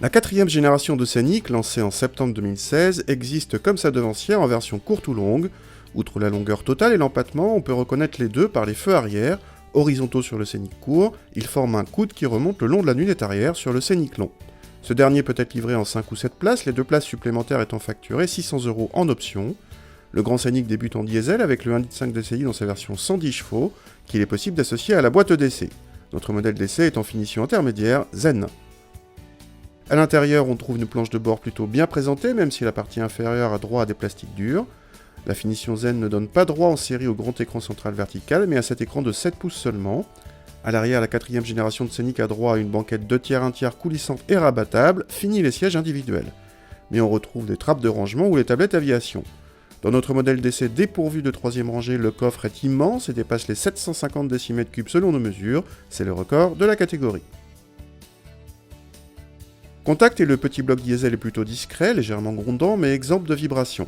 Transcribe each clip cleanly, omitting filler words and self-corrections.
La quatrième génération de Scénic, lancée en septembre 2016, existe comme sa devancière en version courte ou longue. Outre la longueur totale et l'empattement, on peut reconnaître les deux par les feux arrière. Horizontaux sur le Scénic court, ils forment un coude qui remonte le long de la lunette arrière sur le Scénic long. Ce dernier peut être livré en 5 ou 7 places, les 2 places supplémentaires étant facturées 600€ en option. Le Grand Scénic débute en diesel avec le 1,5 litre DCI dans sa version 110 chevaux, qu'il est possible d'associer à la boîte d'essai. Notre modèle d'essai est en finition intermédiaire Zen. A l'intérieur, on trouve une planche de bord plutôt bien présentée, même si la partie inférieure a droit à des plastiques durs. La finition Zen ne donne pas droit en série au grand écran central vertical, mais à cet écran de 7 pouces seulement. A l'arrière, la quatrième génération de Scénic a droit à une banquette 2/3 coulissante et rabattable, fini les sièges individuels. Mais on retrouve des trappes de rangement ou les tablettes aviation. Dans notre modèle d'essai dépourvu de troisième rangée, le coffre est immense et dépasse les 750 décimètres cubes selon nos mesures, c'est le record de la catégorie. Contact et le petit bloc diesel est plutôt discret, légèrement grondant, mais exempt de vibrations.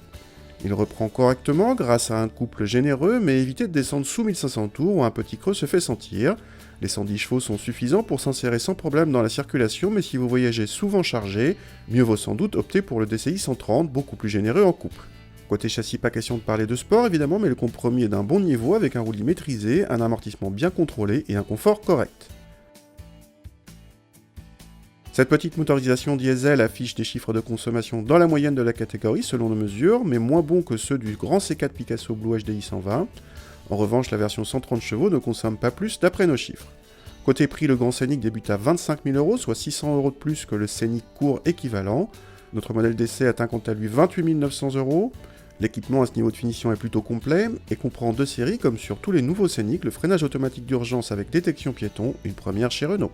Il reprend correctement grâce à un couple généreux, mais évitez de descendre sous 1500 tours où un petit creux se fait sentir. Les 110 chevaux sont suffisants pour s'insérer sans problème dans la circulation, mais si vous voyagez souvent chargé, mieux vaut sans doute opter pour le DCI 130, beaucoup plus généreux en couple. Côté châssis, pas question de parler de sport évidemment, mais le compromis est d'un bon niveau avec un roulis maîtrisé, un amortissement bien contrôlé et un confort correct. Cette petite motorisation diesel affiche des chiffres de consommation dans la moyenne de la catégorie selon nos mesures, mais moins bons que ceux du grand C4 Picasso Blue HDI 120. En revanche, la version 130 chevaux ne consomme pas plus d'après nos chiffres. Côté prix, le Grand Scénic débute à 25 000€, soit 600€ de plus que le Scénic court équivalent. Notre modèle d'essai atteint quant à lui 28 900€. L'équipement à ce niveau de finition est plutôt complet et comprend 2 séries comme sur tous les nouveaux Scénic, le freinage automatique d'urgence avec détection piéton, une première chez Renault.